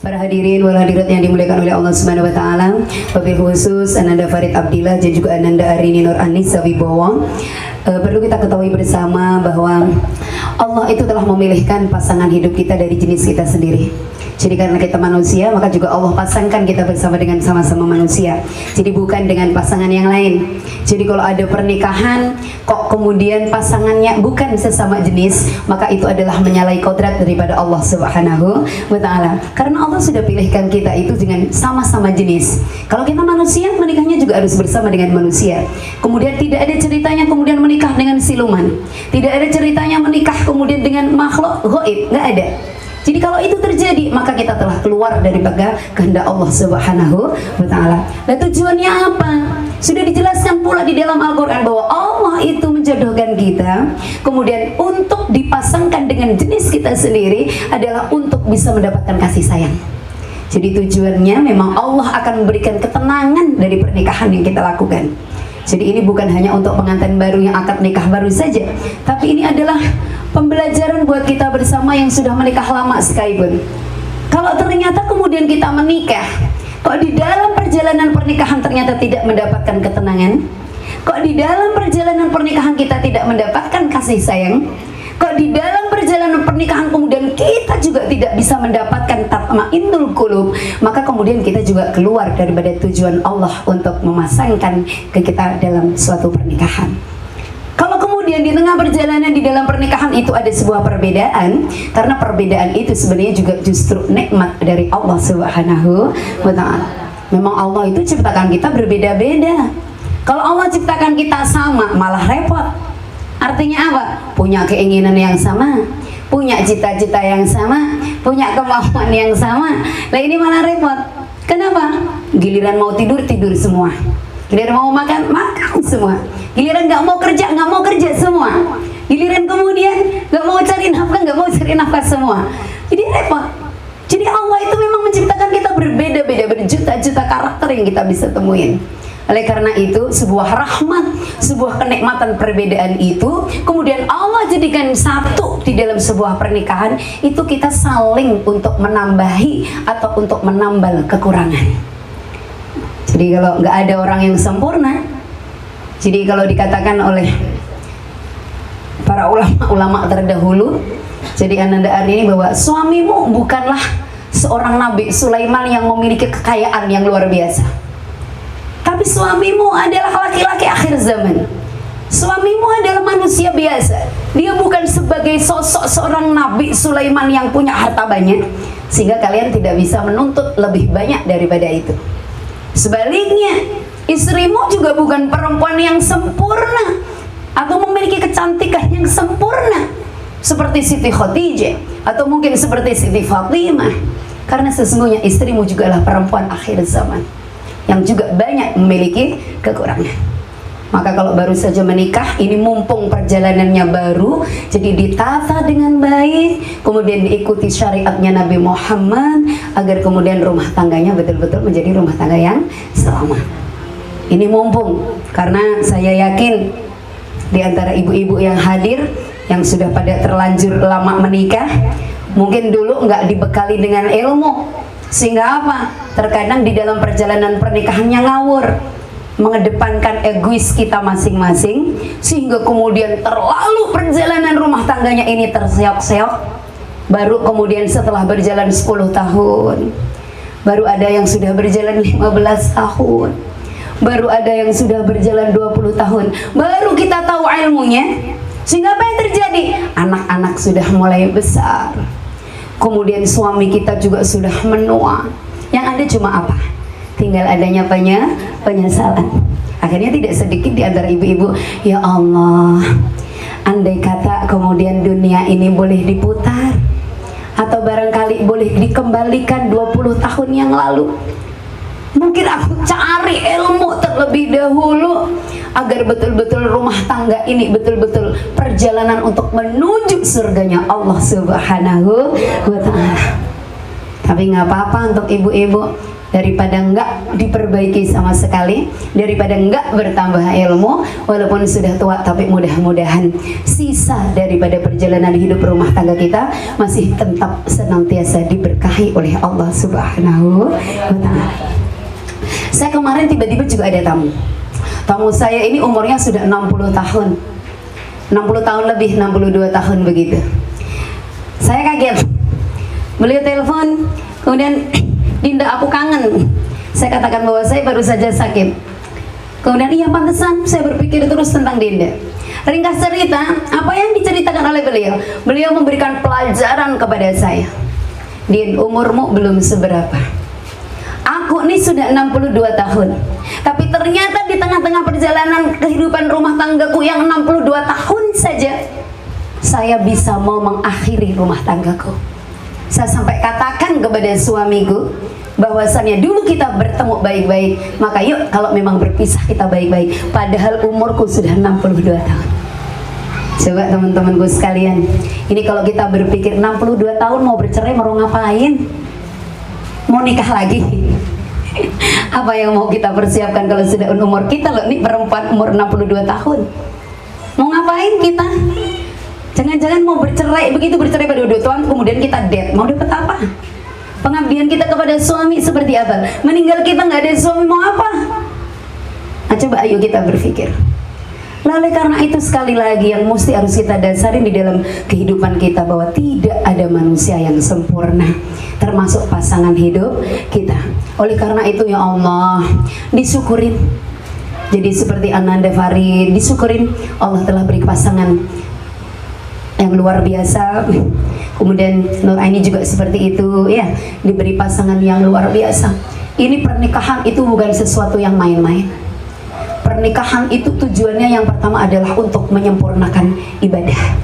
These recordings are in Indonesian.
Para hadirin wal hadirat yang dimuliakan oleh Allah Subhanahu wa taala, wabil khusus Ananda Farid Abdillah dan juga Ananda Arini Nur Anissa Wibowo. Perlu kita ketahui bersama bahwa Allah itu telah memilihkan pasangan hidup kita dari jenis kita sendiri. Jadi karena kita manusia, maka juga Allah pasangkan kita bersama dengan sama-sama manusia. Jadi bukan dengan pasangan yang lain. Jadi kalau ada pernikahan, kok kemudian pasangannya bukan sesama jenis, maka itu adalah menyalahi kodrat daripada Allah Subhanahu wa ta'ala. Karena Allah sudah pilihkan kita itu dengan sama-sama jenis. Kalau kita manusia, menikahnya juga harus bersama dengan manusia. Kemudian tidak ada ceritanya kemudian menikah dengan siluman. Tidak ada ceritanya menikah kemudian dengan makhluk gaib, nggak ada. Jadi kalau itu terjadi, maka kita telah keluar daripada kehendak Allah Subhanahu wa ta'ala. Dan tujuannya apa? Sudah dijelaskan pula di dalam Al-Quran bahwa Allah itu menjodohkan kita, kemudian untuk dipasangkan dengan jenis kita sendiri adalah untuk bisa mendapatkan kasih sayang. Jadi tujuannya memang Allah akan memberikan ketenangan dari pernikahan yang kita lakukan. Jadi ini bukan hanya untuk pengantin baru yang akad nikah baru saja, tapi ini adalah pembelajaran buat kita bersama yang sudah menikah lama sekalipun. Kalau ternyata kemudian kita menikah, kok di dalam perjalanan pernikahan ternyata tidak mendapatkan ketenangan, kok di dalam perjalanan pernikahan kita tidak mendapatkan kasih sayang, kok di dalam perjalanan pernikahan kemudian kita juga tidak bisa mendapatkan tatmainnul qulub, maka kemudian kita juga keluar daripada tujuan Allah untuk memasangkan ke kita dalam suatu pernikahan. Kalau kemudian di tengah perjalanan di dalam pernikahan itu ada sebuah perbedaan, karena perbedaan itu sebenarnya juga justru nikmat dari Allah Subhanahu wa ta'ala. Memang Allah itu ciptakan kita berbeda-beda. Kalau Allah ciptakan kita sama, malah repot. Artinya apa? Punya keinginan yang sama, punya cita-cita yang sama, punya kemauan yang sama. Nah ini malah repot. Kenapa? Giliran mau tidur, tidur semua. Giliran mau makan, makan semua. Giliran nggak mau kerja semua. Giliran kemudian nggak mau cari nafkah, nggak mau cari nafkah semua. Jadi repot. Jadi Allah itu memang menciptakan kita berbeda-beda, berjuta-juta karakter yang kita bisa temuin. Oleh karena itu, sebuah rahmat, sebuah kenikmatan perbedaan itu, kemudian Allah jadikan satu di dalam sebuah pernikahan, itu kita saling untuk menambahi atau untuk menambal kekurangan. Jadi kalau nggak ada orang yang sempurna, jadi kalau dikatakan oleh para ulama-ulama terdahulu, jadi Ananda Arini bahwa suamimu bukanlah seorang Nabi Sulaiman yang memiliki kekayaan yang luar biasa, tapi suamimu adalah laki-laki akhir zaman. Suamimu adalah manusia biasa. Dia bukan sebagai sosok seorang Nabi Sulaiman yang punya harta banyak, sehingga kalian tidak bisa menuntut lebih banyak daripada itu. Sebaliknya, istrimu juga bukan perempuan yang sempurna atau memiliki kecantikan yang sempurna seperti Siti Khadijah atau mungkin seperti Siti Fatimah, karena sesungguhnya istrimu juga adalah perempuan akhir zaman yang juga banyak memiliki kekurangan. Maka kalau baru saja menikah, ini mumpung perjalanannya baru, jadi ditata dengan baik, kemudian diikuti syariatnya Nabi Muhammad, agar kemudian rumah tangganya betul-betul menjadi rumah tangga yang selamat. Ini mumpung, karena saya yakin di antara ibu-ibu yang hadir, yang sudah pada terlanjur lama menikah, mungkin dulu nggak dibekali dengan ilmu, sehingga apa? Terkadang di dalam perjalanan pernikahannya ngawur, mengedepankan egois kita masing-masing, sehingga kemudian terlalu perjalanan rumah tangganya ini terseok-seok. Baru kemudian setelah berjalan 10 tahun, baru ada yang sudah berjalan 15 tahun, baru ada yang sudah berjalan 20 tahun, baru kita tahu ilmunya. Sehingga apa yang terjadi? Anak-anak sudah mulai besar, kemudian suami kita juga sudah menua. Yang ada cuma apa? Tinggal adanya penyesalan. Akhirnya tidak sedikit di antara ibu-ibu, ya Allah, andai kata kemudian dunia ini boleh diputar, atau barangkali boleh dikembalikan 20 tahun yang lalu, mungkin aku cari ilmu terlebih dahulu, agar betul-betul rumah tangga ini betul-betul perjalanan untuk menuju surganya Allah Subhanahu wa ta'ala. Tapi nggak apa-apa untuk ibu-ibu, daripada enggak diperbaiki sama sekali, daripada enggak bertambah ilmu walaupun sudah tua. Tapi mudah-mudahan sisa daripada perjalanan hidup rumah tangga kita masih tetap senantiasa diberkahi oleh Allah Subhanahu wa Ta'ala. Saya kemarin tiba-tiba juga ada tamu saya ini umurnya sudah 60 tahun 60 tahun lebih, 62 tahun begitu. Saya kaget, beliau telepon, kemudian Dinda, aku kangen. Saya katakan bahwa saya baru saja sakit. Kemudian iya pantesan, saya berpikir terus tentang Dinda. Ringkas cerita, apa yang diceritakan oleh beliau? Beliau memberikan pelajaran kepada saya. Din, umurmu belum seberapa. Aku ini sudah 62 tahun. Tapi ternyata di tengah-tengah perjalanan kehidupan rumah tanggaku yang 62 tahun saja, saya bisa mau mengakhiri rumah tanggaku. Saya sampai katakan kepada suamiku bahwasannya dulu kita bertemu baik-baik, maka yuk kalau memang berpisah kita baik-baik. Padahal umurku sudah 62 tahun. Coba teman-temanku sekalian, ini kalau kita berpikir 62 tahun mau bercerai mau ngapain? Mau nikah lagi? Apa yang mau kita persiapkan kalau sudah umur kita loh, ini perempuan umur 62 tahun. Mau ngapain kita? Jangan-jangan mau bercerai, begitu bercerai pada dua tahun kemudian kita dead, mau dapat apa? Pengabdian kita kepada suami seperti apa? Meninggal kita nggak ada suami mau apa? Nah, coba ayo kita berpikir. Lalu karena itu sekali lagi yang mesti harus kita dasari di dalam kehidupan kita bahwa tidak ada manusia yang sempurna, termasuk pasangan hidup kita. Oleh karena itu ya Allah, disyukurin. Jadi seperti Ananda Farid, disyukurin Allah telah beri pasangan yang luar biasa. Kemudian Nur Aini juga seperti itu ya, diberi pasangan yang luar biasa. Ini pernikahan itu bukan sesuatu yang main-main. Pernikahan itu tujuannya yang pertama adalah untuk menyempurnakan ibadah.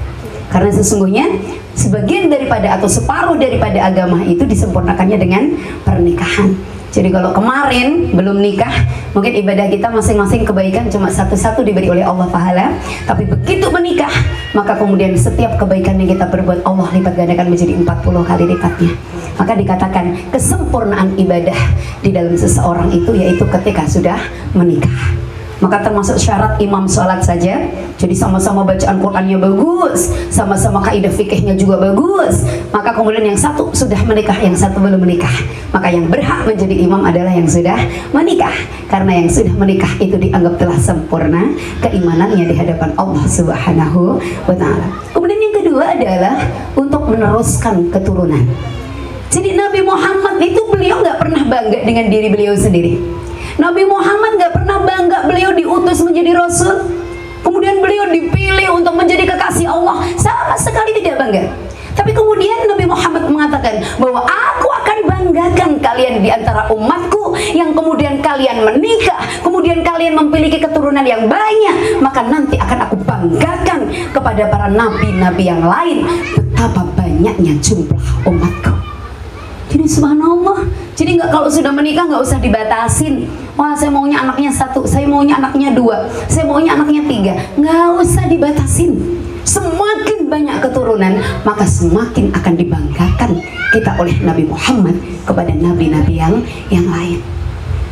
Karena sesungguhnya sebagian daripada atau separuh daripada agama itu disempurnakannya dengan pernikahan. Jadi kalau kemarin belum nikah, mungkin ibadah kita masing-masing kebaikan cuma satu-satu diberi oleh Allah pahala. Tapi begitu menikah, maka kemudian setiap kebaikan yang kita berbuat Allah lipat gandakan menjadi 40 kali lipatnya. Maka dikatakan kesempurnaan ibadah di dalam seseorang itu yaitu ketika sudah menikah. Maka termasuk syarat imam sholat saja. Jadi sama-sama bacaan Qur'annya bagus, sama-sama kaidah fikihnya juga bagus. Maka kemudian yang satu sudah menikah, yang satu belum menikah. Maka yang berhak menjadi imam adalah yang sudah menikah. Karena yang sudah menikah itu dianggap telah sempurna keimanannya di hadapan Allah Subhanahu wa Ta'ala. Kemudian yang kedua adalah untuk meneruskan keturunan. Jadi Nabi Muhammad itu beliau nggak pernah bangga dengan diri beliau sendiri. Nabi Muhammad nggak pernah bangga beliau diutus menjadi Rasul, kemudian beliau dipilih untuk menjadi kekasih Allah, sama sekali tidak bangga. Tapi kemudian Nabi Muhammad mengatakan bahwa aku akan banggakan kalian di antara umatku yang kemudian kalian menikah, kemudian kalian memiliki keturunan yang banyak, maka nanti akan aku banggakan kepada para nabi-nabi yang lain betapa banyaknya jumlah umatku. Jadi subhanallah, jadi nggak kalau sudah menikah nggak usah dibatasin. Wah saya maunya anaknya 1, saya maunya anaknya 2, saya maunya anaknya 3. Nggak usah dibatasin. Semakin banyak keturunan, maka semakin akan dibanggakan kita oleh Nabi Muhammad kepada nabi-nabi yang lain.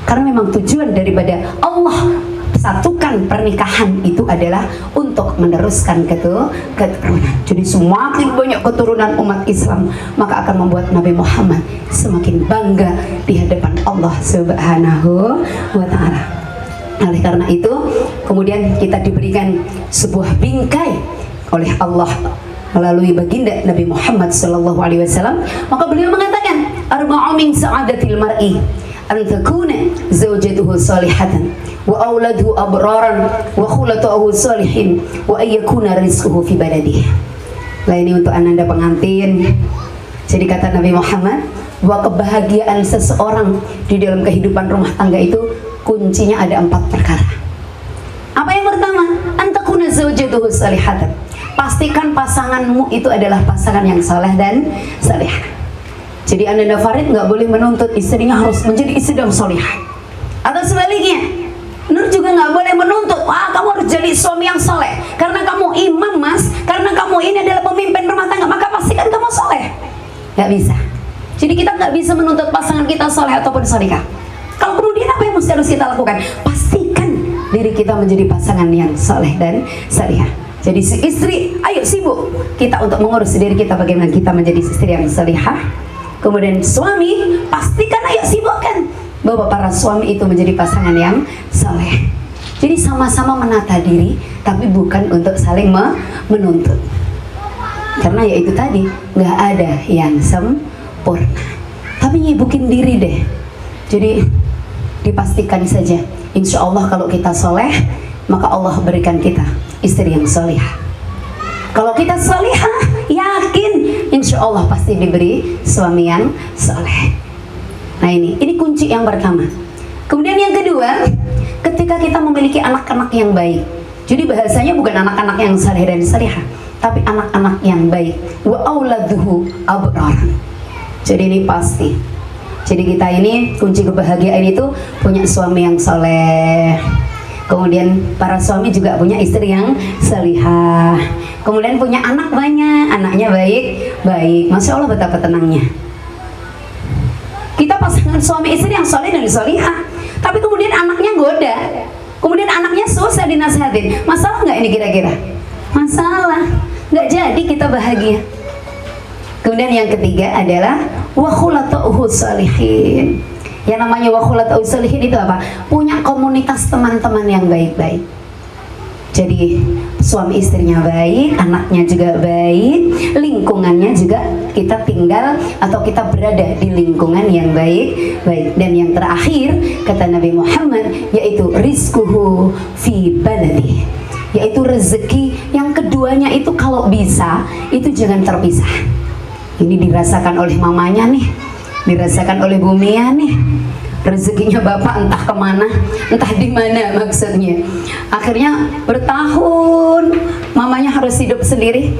Karena memang tujuan daripada Allah satukan pernikahan itu adalah untuk meneruskan keturunan. Jadi semakin banyak keturunan umat Islam, maka akan membuat Nabi Muhammad semakin bangga di hadapan Allah Subhanahu wa Ta'ala. Oleh karena itu, kemudian kita diberikan sebuah bingkai oleh Allah melalui baginda Nabi Muhammad SAW. Maka beliau mengatakan, arba'u min sa'adatil mar'i an takuna zawjatuhu salihatan wa auladuhu abraran wa khulatuhu salihin wa ayyakuna rizquhu fi baladihi. Lah ini untuk Ananda pengantin. Jadi kata Nabi Muhammad bahwa kebahagiaan seseorang di dalam kehidupan rumah tangga itu kuncinya ada 4 perkara. Apa yang pertama? An takuna zawjatuhu salihatan. Pastikan pasanganmu itu adalah pasangan yang saleh dan salihah. Jadi Ananda Farid nggak boleh menuntut istrinya harus menjadi istri yang solihah. Atau sebaliknya, Nur juga nggak boleh menuntut, wah kamu harus jadi suami yang soleh. Karena kamu imam mas, karena kamu ini adalah pemimpin rumah tangga, maka pastikan kamu soleh. Nggak bisa. Jadi kita nggak bisa menuntut pasangan kita soleh ataupun solihah. Kalau kemudian apa yang harus kita lakukan? Pastikan diri kita menjadi pasangan yang soleh dan solihah. Jadi si istri, ayo sibuk kita untuk mengurus diri kita bagaimana kita menjadi istri yang solihah. Kemudian suami, pastikan ayo sibukkan bahwa para suami itu menjadi pasangan yang soleh. Jadi sama-sama menata diri, tapi bukan untuk saling menuntut. Karena ya itu tadi, nggak ada yang sempurna. Tapi nyibukin diri deh. Jadi dipastikan saja, insya Allah kalau kita soleh, maka Allah berikan kita istri yang solihah. Kalau kita solihah, yakin insya Allah pasti diberi suami yang soleh. Nah ini kunci yang pertama. Kemudian yang kedua, ketika kita memiliki anak-anak yang baik. Jadi bahasanya bukan anak-anak yang saleh dan salihah, tapi anak-anak yang baik. Wa auladuhu abrar. Jadi ini pasti. Jadi kita ini kunci kebahagiaan itu punya suami yang soleh. Kemudian para suami juga punya istri yang salihah. Kemudian punya anak banyak, anaknya baik. Masya Allah betapa tenangnya. Kita pasangan suami istri yang soleh dan salihah, tapi kemudian anaknya goda, kemudian anaknya susah dinasihatin. Masalah nggak ini kira-kira? Masalah. Nggak jadi kita bahagia. Kemudian yang ketiga adalah wa khulatuhu salihin. Yang namanya wa khulatuhu salihin itu apa? Punya komunitas teman-teman yang baik-baik. Jadi suami istrinya baik, anaknya juga baik, lingkungannya juga kita tinggal atau kita berada di lingkungan yang baik. Dan yang terakhir kata Nabi Muhammad yaitu rizquhu fi baladi, yaitu rezeki yang keduanya itu kalau bisa itu jangan terpisah. Ini dirasakan oleh mamanya nih, dirasakan oleh Bu Mia nih. Rezekinya bapak entah kemana, entah di mana maksudnya. Akhirnya bertahun mamanya harus hidup sendiri.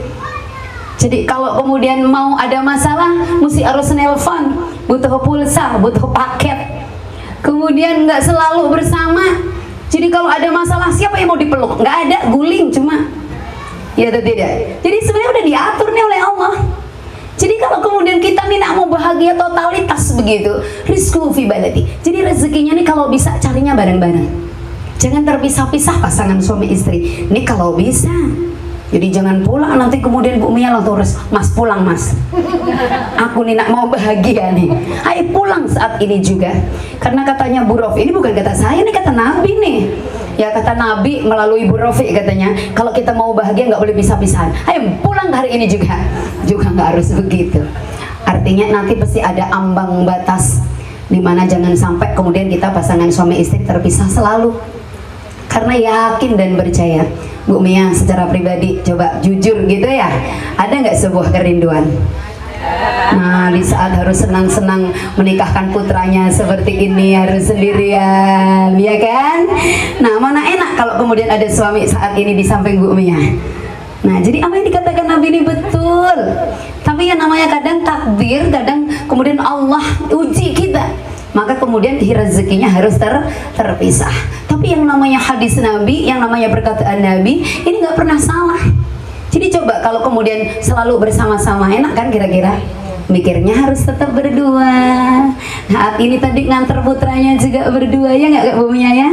Jadi kalau kemudian mau ada masalah, mesti harus nelpon, butuh pulsa, butuh paket. Kemudian nggak selalu bersama. Jadi kalau ada masalah siapa yang mau dipeluk? Nggak ada, guling cuma. Ya atau tidak? Jadi sebenarnya udah diatur nih oleh Allah. Jadi kalau kemudian kita nih nak mau bahagia totalitas begitu, rizku fi baladi. Jadi rezekinya nih kalau bisa carinya bareng-bareng. Jangan terpisah-pisah pasangan suami istri. Ini kalau bisa. Jadi jangan pulang nanti kemudian Bu Mia langsung mas pulang mas. Aku nih nak mau bahagia nih. Ayo pulang saat ini juga. Karena katanya Bu Rofi, ini bukan kata saya, ini kata Nabi nih. Ya kata Nabi melalui Bu Rofi katanya, kalau kita mau bahagia nggak boleh pisah-pisahan. Ayo pulang hari ini juga. Juga nggak harus begitu. Artinya nanti pasti ada ambang batas dimana jangan sampai kemudian kita pasangan suami istri terpisah selalu. Karena yakin dan percaya, Bu Mia secara pribadi coba jujur gitu ya, ada nggak sebuah kerinduan? Nah di saat harus senang-senang menikahkan putranya seperti ini harus sendirian, ya kan? Nah mana enak kalau kemudian ada suami saat ini di samping Bu Mia. Nah jadi apa yang dikatakan Nabi ini betul. Tapi yang namanya kadang takdir, kadang kemudian Allah uji kita. Maka kemudian rezekinya harus terpisah. Tapi yang namanya hadis Nabi, yang namanya perkataan Nabi, ini nggak pernah salah. Jadi coba kalau kemudian selalu bersama-sama, enak kan kira-kira? Mikirnya harus tetap berdua. Saat ini tadi nganter putranya juga berdua, ya nggak Bu Mia ya?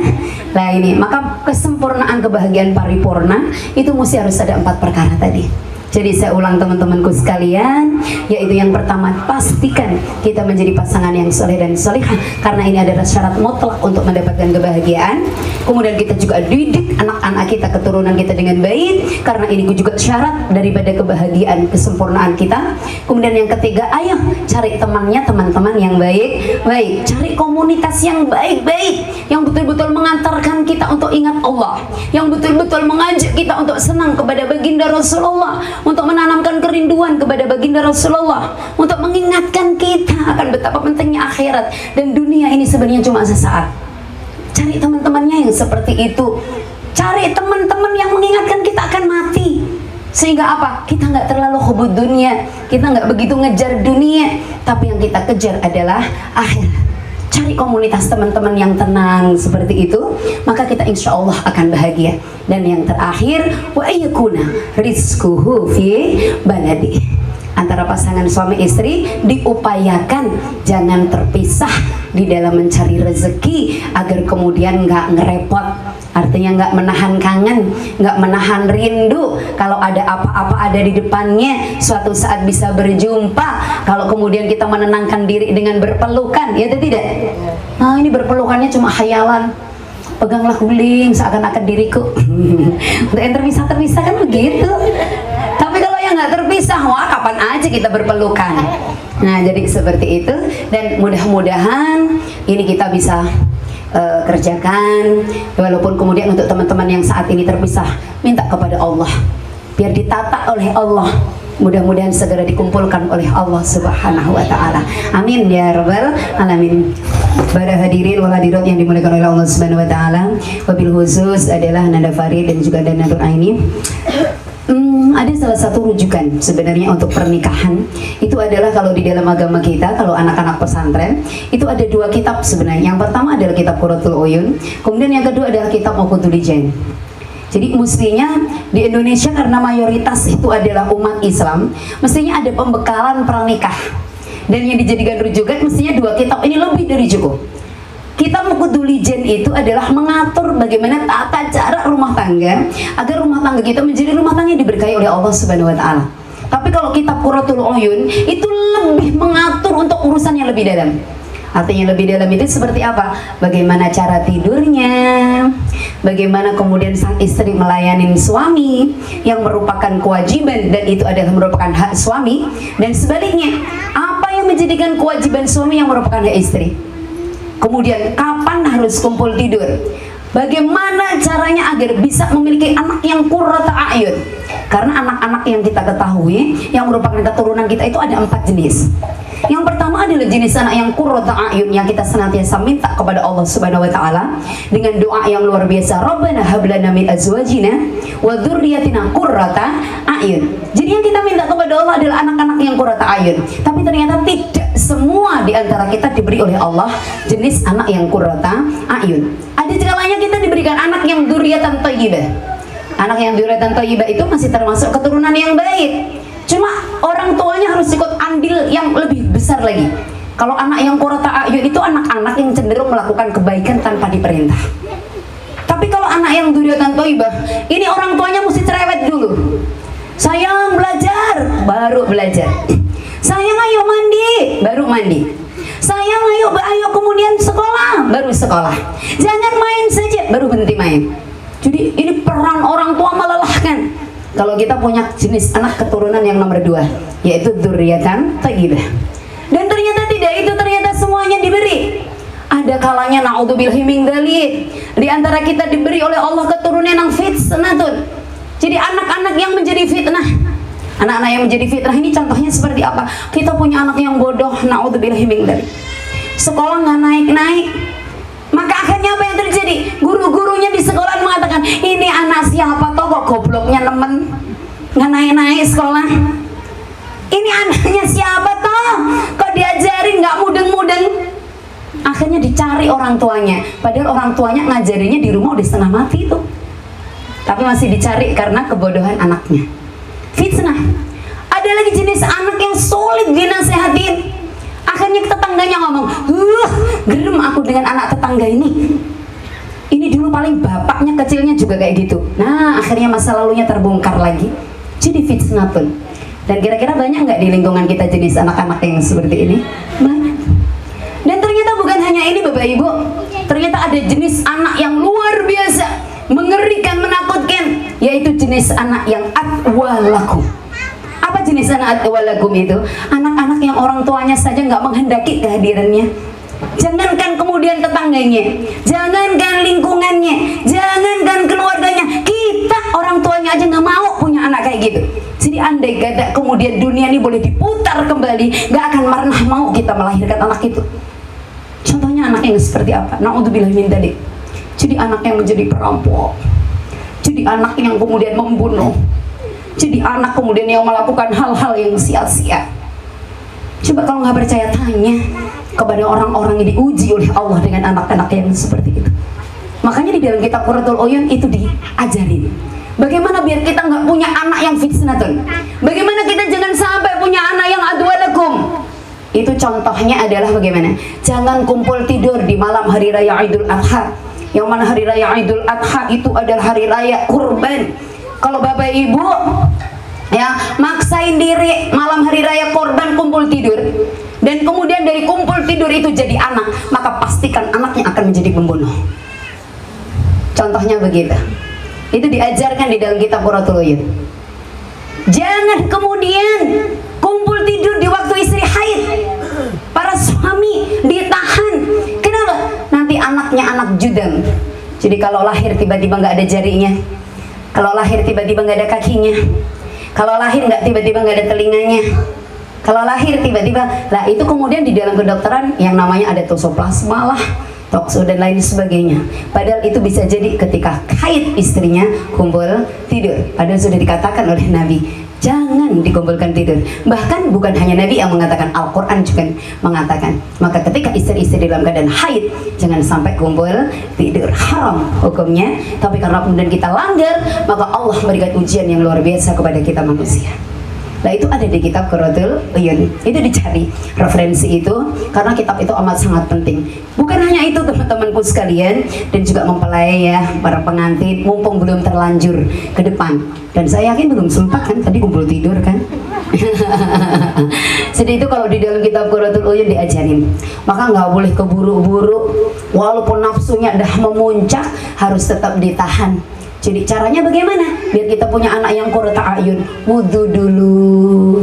Nah ini, maka kesempurnaan kebahagiaan paripurna itu mesti harus ada 4 perkara tadi. Jadi saya ulang teman-temanku sekalian, yaitu yang pertama, pastikan kita menjadi pasangan yang soleh dan solihah, karena ini adalah syarat mutlak untuk mendapatkan kebahagiaan. Kemudian kita juga didik anak-anak kita, keturunan kita dengan baik, karena ini juga syarat daripada kebahagiaan, kesempurnaan kita. Kemudian yang ketiga, ayo cari temannya, teman-teman yang baik-baik, cari komunitas yang baik-baik, yang betul-betul mengantarkan kita untuk ingat Allah, yang betul-betul mengajak kita untuk senang kepada baginda Rasulullah, untuk menanamkan kerinduan kepada baginda Rasulullah, untuk mengingatkan kita akan betapa pentingnya akhirat dan dunia ini sebenarnya cuma sesaat. Cari teman-temannya yang seperti itu, cari teman-teman yang mengingatkan kita akan mati, sehingga apa? Kita nggak terlalu hubud dunia, kita nggak begitu ngejar dunia, tapi yang kita kejar adalah akhirat. Cari komunitas teman-teman yang tenang seperti itu, maka kita insya Allah akan bahagia. Dan yang terakhir, wa ayyakuna rizquhu fi baladi. antara pasangan suami istri diupayakan jangan terpisah di dalam mencari rezeki agar kemudian nggak ngerepot, artinya nggak menahan kangen, nggak menahan rindu. Kalau ada apa-apa ada di depannya, suatu saat bisa berjumpa. Kalau kemudian kita menenangkan diri dengan berpelukan, ya atau tidak? Nah, ini berpelukannya cuma khayalan. Peganglah guling seakan-akan diriku. Untuk yang terpisah kan begitu. Tapi kalau yang nggak terpisah, wah kapan aja kita berpelukan. Nah, jadi seperti itu. Dan mudah-mudahan ini kita bisa kerjakan. Walaupun kemudian untuk teman-teman yang saat ini terpisah, minta kepada Allah biar ditata oleh Allah. Mudah-mudahan segera dikumpulkan oleh Allah Subhanahu wa Ta'ala. Amin ya Rabbal Alamin. Para hadirin wal hadirat yang dimuliakan oleh Allah Subhanahu wa Ta'ala, wabil khusus adalah Nanda Farid dan juga Nanda Nur Aini. Ada salah satu rujukan sebenarnya untuk pernikahan. Itu adalah kalau di dalam agama kita, kalau anak-anak pesantren, itu ada dua kitab sebenarnya. Yang pertama adalah kitab Qurratul Uyun, kemudian yang kedua adalah kitab Uqudul Jan. Jadi mestinya di Indonesia karena mayoritas itu adalah umat Islam, mestinya ada pembekalan pernikah. Dan yang dijadikan rujukan mestinya dua kitab ini lebih dari cukup. Kitab Uqudul Jan itu adalah mengatur bagaimana tata cara rumah tangga agar rumah tangga kita menjadi rumah tangga yang diberkahi oleh Allah Subhanahu wa Ta'ala. Tapi kalau kitab Qurratul Uyun itu lebih mengatur untuk urusan yang lebih dalam. Artinya lebih dalam itu seperti apa? Bagaimana cara tidurnya, bagaimana kemudian sang istri melayani suami yang merupakan kewajiban dan itu adalah merupakan hak suami, dan sebaliknya apa yang menjadikan kewajiban suami yang merupakan hak istri. Kemudian kapan harus kumpul tidur, bagaimana caranya agar bisa memiliki anak yang qurrata a'yun. Karena anak-anak yang kita ketahui yang merupakan keturunan kita itu ada 4 jenis. Yang pertama adalah jenis anak yang qurrata a'yun, yang kita senantiasa minta kepada Allah Subhanahu wa Ta'ala dengan doa yang luar biasa, Rabbana hab lana min azwajina wa dzurriyyatina qurrata a'yun. Jadi yang kita minta kepada Allah adalah anak-anak yang qurrata a'yun. Tapi ternyata tidak semua di antara kita diberi oleh Allah jenis anak yang qurrata a'yun. Ada kalanya kita diberikan anak yang dzurriyyatan thayyibah. Anak yang dzurriyyatan thayyibah itu masih termasuk keturunan yang baik. Cuma orang tuanya harus ikut andil yang lebih besar lagi. Kalau anak yang qurrata a'yun itu anak-anak yang cenderung melakukan kebaikan tanpa diperintah. Tapi kalau anak yang dzurriyyatan thayyibah, ini orang tuanya mesti cerewet dulu. Sayang belajar, baru belajar. Sayang ayo mandi, baru mandi. Sayang ayo kemudian sekolah, baru sekolah. Jangan main saja, baru berhenti main. Jadi ini peran orang tua melelahkan. Kalau kita punya jenis anak keturunan yang nomor 2, yaitu dzurriyyatan thayyibah. Dan ternyata tidak itu, ternyata semuanya diberi. Ada kalanya naudzubillahi min dzalik, di antara kita diberi oleh Allah keturunan yang fitnatun. Jadi anak-anak yang menjadi fitnah. Anak-anak yang menjadi fitnah ini contohnya seperti apa? Kita punya anak yang bodoh, naudzubillahi min dzalik. Sekolah nggak naik-naik. Maka akhirnya apa yang terjadi? Guru-gurunya di sekolah mengatakan, ini anak siapa toh kok gobloknya nemen, nggak naik-naik sekolah. Ini anaknya siapa toh kok diajarin nggak mudeng-mudeng. Akhirnya dicari orang tuanya, padahal orang tuanya ngajarinya di rumah udah setengah mati tuh. Tapi masih dicari karena kebodohan anaknya. Fitnah. Ada lagi jenis anak yang sulit dinasehatin. Akhirnya tetangganya ngomong, gerem aku dengan anak tetangga ini. Ini dulu paling bapaknya kecilnya juga kayak gitu. Nah, akhirnya masa lalunya terbongkar lagi. Jadi fitnah pun. Dan kira-kira banyak nggak di lingkungan kita jenis anak-anak yang seperti ini? Banyak. Dan ternyata bukan hanya ini Bapak Ibu. Ternyata ada jenis anak yang luar biasa, mengerikan, menakutkan, yaitu jenis anak yang atwalakum. Apa jenis anak atwalakum itu? Anak-anak yang orang tuanya saja nggak menghendaki kehadirannya. Jangankan kemudian tetangganya, jangankan lingkungannya, jangankan keluarganya, kita orang tuanya aja nggak mau punya anak kayak gitu. Jadi andai kata kemudian dunia ini boleh diputar kembali, nggak akan pernah mau kita melahirkan anak itu. Contohnya anak yang seperti apa? Naudzubillah min dzalik. Jadi anak yang menjadi perampok, jadi anak yang kemudian membunuh, jadi anak kemudian yang melakukan hal-hal yang sia-sia. Coba kalau nggak percaya tanya kepada orang-orang yang diuji oleh Allah dengan anak-anak yang seperti itu. Makanya di dalam kitab Qurratul Uyun itu diajarin bagaimana biar kita nggak punya anak yang fitnatun. Bagaimana kita jangan sampai punya anak yang adwalakum. Itu contohnya adalah bagaimana? Jangan kumpul tidur di malam hari raya Idul Adha. Yang mana hari raya Idul Adha itu adalah hari raya kurban. Kalau bapak ibu ya maksain diri malam hari raya kurban kumpul tidur, dan kemudian dari kumpul tidur itu jadi anak, maka pastikan anaknya akan menjadi pembunuh. Contohnya begitu. Itu diajarkan di dalam kitab Qurratul Uyun. Jangan kemudian kumpul tidur di waktu istri haid. Para suami ditahan. Kenapa? Nanti anaknya anak judam. Jadi kalau lahir tiba-tiba nggak ada jarinya, kalau lahir tiba-tiba nggak ada kakinya, kalau lahir nggak tiba-tiba nggak ada telinganya, kalau lahir tiba-tiba, lah itu kemudian di dalam kedokteran yang namanya ada toksoplasma lah, tokso dan lain sebagainya. Padahal itu bisa jadi ketika haid istrinya kumpul tidur. Padahal sudah dikatakan oleh Nabi, jangan dikumpulkan tidur. Bahkan bukan hanya Nabi yang mengatakan, Al-Quran juga mengatakan. Maka ketika istri-istri dalam keadaan haid, jangan sampai kumpul tidur. Haram hukumnya. Tapi karena kemudian kita langgar, maka Allah memberikan ujian yang luar biasa kepada kita manusia. Nah itu ada di kitab Qurratul Uyun. Itu dicari referensi itu, karena kitab itu amat sangat penting. Bukan hanya itu teman-temanku sekalian, dan juga mempelai ya, para pengantin, mumpung belum terlanjur ke depan. Dan saya yakin belum sempat kan, tadi kumpul tidur kan. Jadi itu kalau di dalam kitab Qurratul Uyun diajarin. Maka nggak boleh keburu-buru, walaupun nafsunya dah memuncak, harus tetap ditahan. Jadi caranya bagaimana? Biar kita punya anak yang qurrata ayun. Wudhu dulu.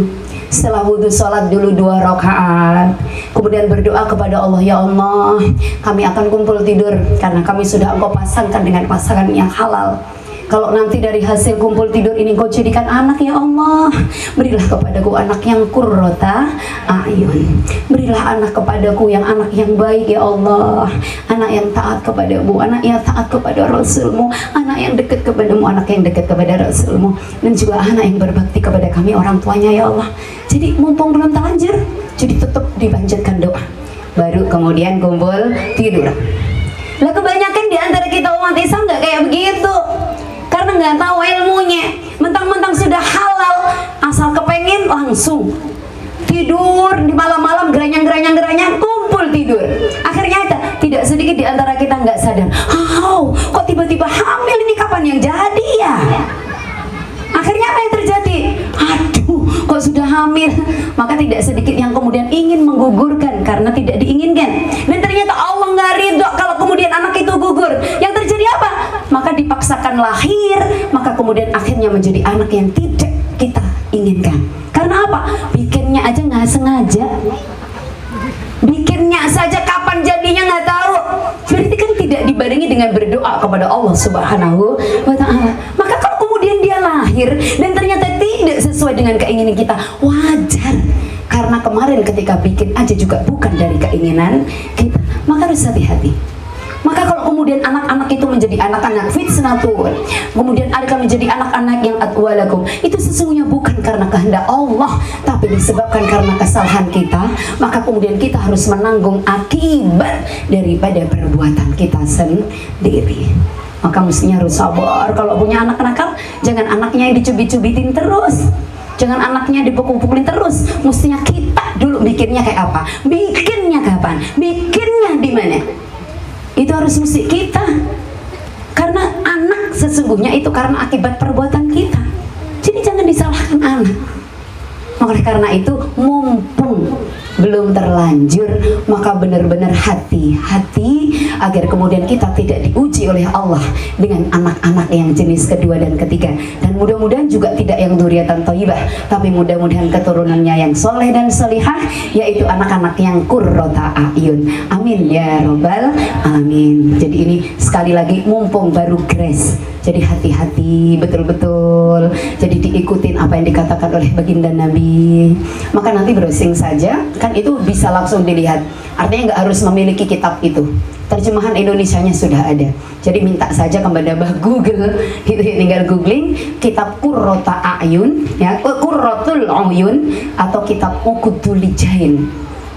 Setelah wudhu, sholat dulu 2 rakaat. Kemudian berdoa kepada Allah, ya Allah, kami akan kumpul tidur karena kami sudah Engkau pasangkan dengan pasangan yang halal. Kalau nanti dari hasil kumpul tidur ini Engkau jadikan anak, ya Allah, berilah kepadaku anak yang qurrata ayun. Berilah anak kepadaku yang anak yang baik, ya Allah. Anak yang taat kepadamu, anak yang taat kepada Rasulmu, anak yang dekat kepadamu, anak yang dekat kepada Rasulmu, dan juga anak yang berbakti kepada kami orang tuanya, ya Allah. Jadi mumpung belum terlanjur, jadi tetap dipanjatkan doa. Baru kemudian kumpul tidur. Lah kebanyakan di antara kita umat Islam nggak kayak begitu. Karena nggak tahu ilmunya, mentang-mentang sudah halal, asal kepengen langsung tidur di malam-malam, geranyang-geranyang kumpul tidur. Akhirnya tidak sedikit di antara kita nggak sadar, kok tiba-tiba hamil ini, kapan yang jadi ya? Akhirnya apa yang terjadi? Aduh, kok sudah hamil? Maka tidak sedikit yang kemudian ingin menggugurkan karena tidak diinginkan. Dan ternyata Allah nggak ridho kalau kemudian anak itu gugur. Yang terjadi apa? Maka dipaksakan lahir, maka kemudian akhirnya menjadi anak yang tidak kita inginkan. Karena apa? Bikinnya aja nggak sengaja. Bikinnya saja kapan jadinya nggak tahu. Berarti kan tidak dibarengi dengan berdoa kepada Allah Subhanahu wa Ta'ala. Maka kalau kemudian dia lahir dan ternyata tidak sesuai dengan keinginan kita, wajar. Karena kemarin ketika bikin aja juga bukan dari keinginan kita. Maka harus hati-hati. Maka kalau kemudian anak-anak itu menjadi anak-anak fitnatun, kemudian akan menjadi anak-anak yang atwalakum, itu sesungguhnya bukan karena kehendak Allah, tapi disebabkan karena kesalahan kita. Maka kemudian kita harus menanggung akibat daripada perbuatan kita sendiri. Maka mestinya harus sabar. Kalau punya anak nakal, jangan anaknya yang dicubit-cubitin terus, jangan anaknya dipukul-pukulin terus. Mestinya kita dulu bikinnya kayak apa, bikinnya kapan, bikinnya di mana. Itu harus mesti kita. Karena anak sesungguhnya itu karena akibat perbuatan kita. Jadi jangan disalahkan anak. Oleh karena itu, mumpung belum terlanjur, maka benar-benar hati-hati agar kemudian kita tidak diuji oleh Allah dengan anak-anak yang jenis kedua dan ketiga. Dan mudah-mudahan juga tidak yang dzurriatan thayyibah, tapi mudah-mudahan keturunannya yang soleh dan solihah, yaitu anak-anak yang qurrata a'yun. Amin ya robbal amin. Jadi ini sekali lagi mumpung baru grace, jadi hati-hati betul-betul. Jadi diikutin apa yang dikatakan oleh baginda Nabi. Maka nanti browsing saja, kan itu bisa langsung dilihat. Artinya nggak harus memiliki kitab itu. Terjemahan Indonesianya sudah ada. Jadi minta saja kepada Mbah Google, itu tinggal googling kitab Qurrata A'yun, ya, Qurratul Uyun, atau kitab Uqudul Lijain.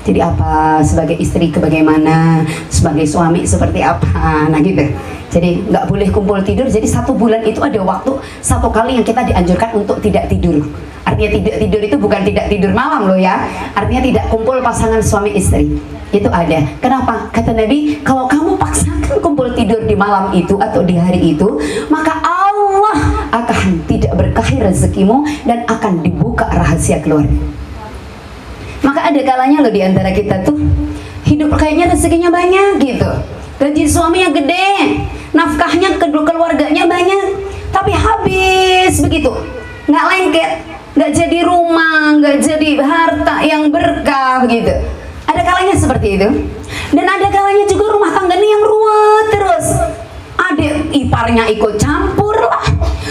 Jadi apa, sebagai istri bagaimana, sebagai suami seperti apa, nah gitu. Jadi nggak boleh kumpul tidur. Jadi 1 bulan itu ada waktu 1 kali yang kita dianjurkan untuk tidak tidur. Artinya tidak tidur itu bukan tidak tidur malam loh ya. Artinya tidak kumpul pasangan suami istri. Itu ada. Kenapa? Kata Nabi, kalau kamu paksakan kumpul tidur di malam itu atau di hari itu, maka Allah akan tidak berkahi rezekimu dan akan dibuka rahasia keluarga. Maka ada kalanya loh di antara kita tuh hidup kayaknya rezekinya banyak gitu, gaji suaminya gede, nafkahnya keluarganya banyak, tapi habis begitu, nggak lengket, nggak jadi rumah, nggak jadi harta yang berkah gitu. Ada kalanya seperti itu, dan ada kalanya juga rumah tangga ini yang ruwet terus. Adik iparnya ikut campur lah,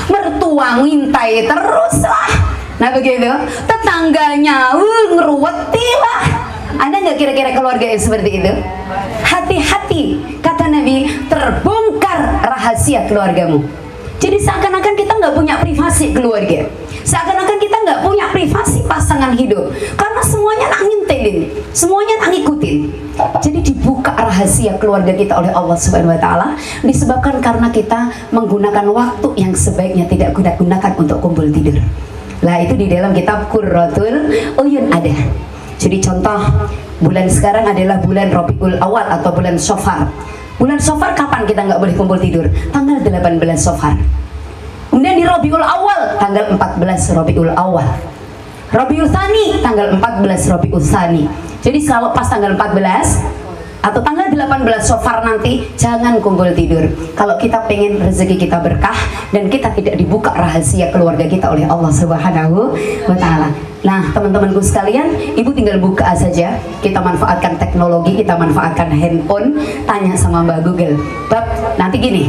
mertua ngintai terus lah, nah begitu, tetangganya ngeruweti lah. Ada nggak kira-kira keluarga yang seperti itu? Hati-hati, kata Nabi, terbongkar rahasia keluargamu. Jadi seakan-akan kita nggak punya privasi keluarga, seakan-akan kita nggak punya privasi pasangan hidup, karena semuanya nak ngintelin, semuanya nak ngikutin. Jadi dibuka rahasia keluarga kita oleh Allah Subhanahu Wa Taala disebabkan karena kita menggunakan waktu yang sebaiknya tidak kita gunakan untuk kumpul tidur. Lah itu di dalam kitab Qurratul Uyun ada. Jadi contoh, bulan sekarang adalah bulan Rabiul Awal atau bulan Shofar. Bulan Shofar kapan kita nggak boleh kumpul tidur? Tanggal 18 Shofar. Kemudian di Rabiul Awal tanggal 14 Rabiul Awal. Rabiul Tsani tanggal 14 Rabiul Tsani. Jadi kalau pas tanggal 14 atau tanggal 18 Shofar nanti jangan kumpul tidur. Kalau kita pengen rezeki kita berkah dan kita tidak dibuka rahasia keluarga kita oleh Allah Subhanahu wa Ta'ala. Nah, teman-temanku sekalian, ibu tinggal buka saja. Kita manfaatkan teknologi, kita manfaatkan handphone, tanya sama Mbak Google. Bab nanti gini,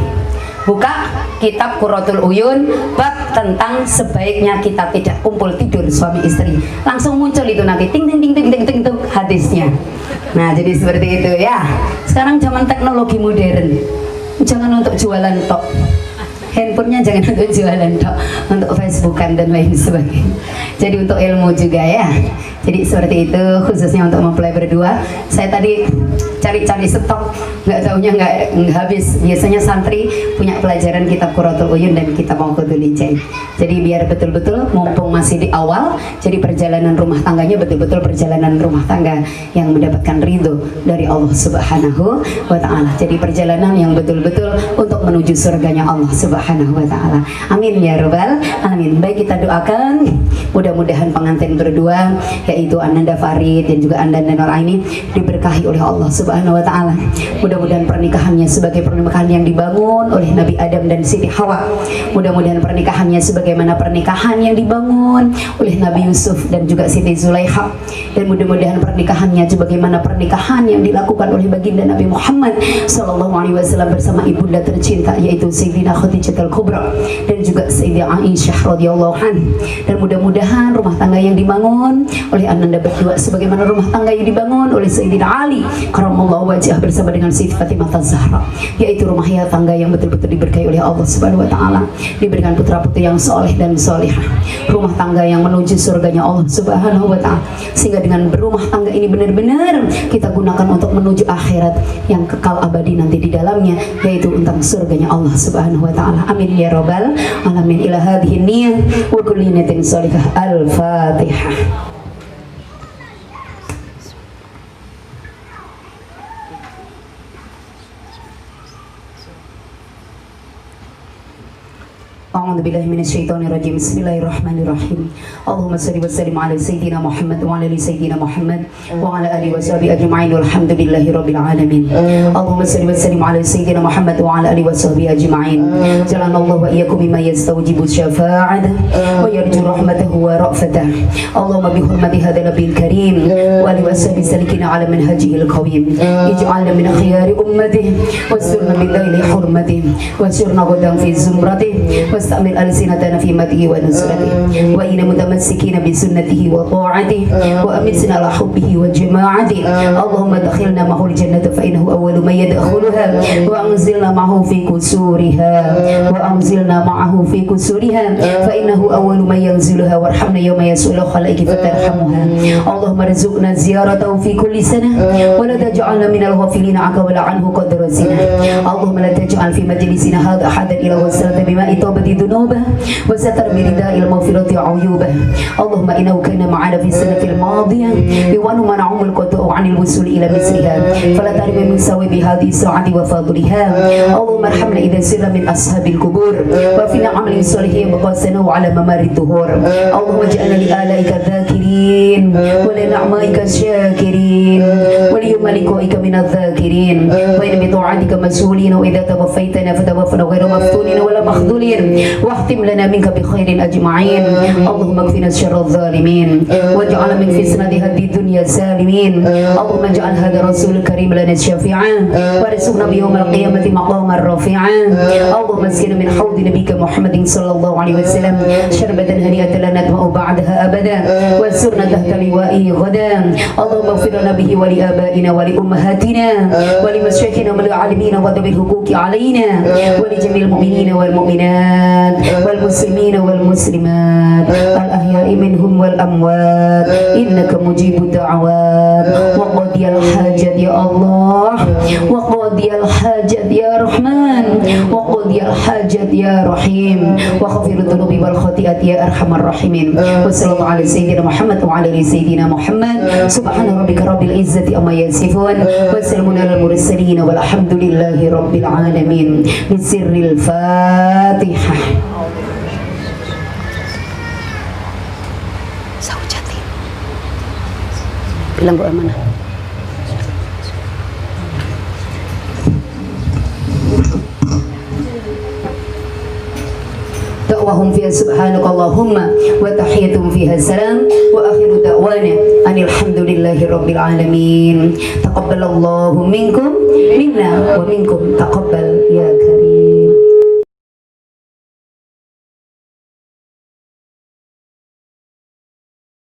buka kitab Qurratul Uyun, bab tentang sebaiknya kita tidak kumpul tidur suami istri. Langsung muncul itu nanti ting ting ting ting ting ting, ting hadisnya. Nah, jadi seperti itu ya. Sekarang zaman teknologi modern, jangan untuk jualan tok. Handphonenya jangan untuk jualan tok, untuk Facebookan dan lain sebagainya. Jadi untuk ilmu juga ya. Jadi seperti itu, khususnya untuk mempelai berdua. Saya tadi cari-cari stok, nggak taunya nggak habis. Biasanya santri punya pelajaran kitab Qurratul Uyun dan kitab Mawqudul Ijai. Jadi biar betul-betul mumpung masih di awal, jadi perjalanan rumah tangganya betul-betul perjalanan rumah tangga yang mendapatkan ridho dari Allah Subhanahu wa Ta'ala. Jadi perjalanan yang betul-betul untuk menuju surganya Allah Subhanahu wa Ta'ala. Amin ya Rabbal Alamin. Baik, kita doakan mudah-mudahan pengantin berdua yaitu Ananda Farid dan juga Ananda Nur Aini diberkahi oleh Allah Subhanahu wa Ta'ala. Mudah-mudahan pernikahannya sebagai pernikahan yang dibangun oleh Nabi Adam dan Siti Hawa. Mudah-mudahan pernikahannya sebagaimana pernikahan yang dibangun oleh Nabi Yusuf dan juga Siti Zulaikha. Dan mudah-mudahan pernikahannya sebagaimana pernikahan yang dilakukan oleh baginda Nabi Muhammad SAW bersama ibunda tercinta yaitu Sayyidina Khadijatul Kubra dan juga Sayyidah Aisyah radhiyallahu anha. Dan mudah-mudahan rumah tangga yang dibangun oleh Ananda berdua sebagaimana rumah tangga yang dibangun oleh Sayyidina Ali karramallahu wajhah bersama dengan Siti Fatimah Az-Zahra, yaitu rumah tangga yang betul-betul diberkahi oleh Allah Subhanahu wa Ta'ala, diberikan putra-putri yang soleh dan solehah, rumah tangga yang menuju surganya Allah Subhanahu wa Ta'ala, sehingga dengan berumah tangga ini benar-benar kita gunakan untuk menuju akhirat yang kekal abadi nanti di dalamnya, yaitu tentang surganya Allah Subhanahu wa Ta'ala. Amin ya Rabbal Alamin. Ila hadhihi niyyah wa kulli niyatin shalihah. Al-Fatihah. A'udzu billahi minasyaitonir rajim. Bismillahirrahmanirrahim. Allahumma shalli wa sallim ala sayyidina Muhammad wa ala ali sayyidina Muhammad wa ala alihi washabihi ajma'in walhamdulillahi rabbil alamin. Allahumma shalli wa sallim ala sayyidina Muhammad wa ala alihi washabihi ajma'in. Jalanallahu wa iyyakum mimma yastawjibu syafa'ah wa yarju rahmatahu wa ra'fatah. Allahumma bi hurmati hadzal nabiyil karim wa ali washabihi salikina ala manhajihil qawim. Ij'alna min khiyari ummatihi wasirna min dhaili hurmatihi wasirna ghadan fi zumratihi واستعمل ألسنتنا في مدحه ونصرته وإن متمسكين بسنته وطاعته وأمتنا على حبه وجماعته. اللهم ادخلنا معه الجنة فإنه أول من يدخلها وأنزلنا معه في كسورها فإنه أول من ينزلها وارحمنا يوم يسوع الخلائق فترحمها. اللهم ارزقنا زيارته في كل سنة ولا تجعلنا من الغافلين عنه قد رزقنا. اللهم لا تجعل في مجلسنا هذا أحدا إلا وسلت بماء توبة ذنوبه وستر برداء المغفرة عيوبه. اللهم إنه كان معنا في السنة الماضية ونمنعهم القطع عن الوصول إلى مثلها فلا تحرم من ثواب هذه الساعة وفضلها. اللهم ارحمنا إذا سرنا من أصحاب القبور وفينا عمل صالح وقاسنا على ممر الدهور. اللهم اجعلنا لآلائك الذاكرين ولنعمائك الشاكرين وليوم لقائك من الذاكرين وإن بطاعتك مسؤولين وإذا توفيتنا فتوفنا غير مفتونين ولا مخذولين واختم لنا منك بخير أجمعين. اللهم اكفنا شر الظالمين واجعل من فتنة هذه الدنيا سالمين. اللهم اجعل هذا الرسول الكريم لنا شفيعا وارزقنا بيوم القيامة مقاما رفيعا. اللهم اسقنا من حوض نبيك محمد صلى الله عليه وسلم شربة هنيئة لا نطمع بعدها أبدا وانصرنا تحت لوائه غدا. اللهم اغفر لنا به ولآبائنا ولأمهاتنا ولمشايخنا وللعالمين وذوي الحقوق علينا ولجميع المؤمنين والمؤمنات والمسلمين والمسلمات الأحياء منهم والأموات إنك مجيب الدعوات وقاضي الحاجات يا الله وقاضي الحاجات يا رحمن وقاضي الحاجات يا رحيم وغفر الذنوب والخطيئات يا أرحم الراحمين. وصلى الله على سيدنا محمد وعلى آل سيدنا محمد. سبحان ربك رب العزة أما يصفون وسلام على المرسلين والحمد لله رب العالمين. بسر الفاتحة. Bilang Bu Amanah. دعواهم فيها سبحانك اللهم وتحيتهم فيها السلام وآخر دعوانا أن الحمد لله رب العالمين. تقبل الله منكم منا ومنكم تقبل يا كريم.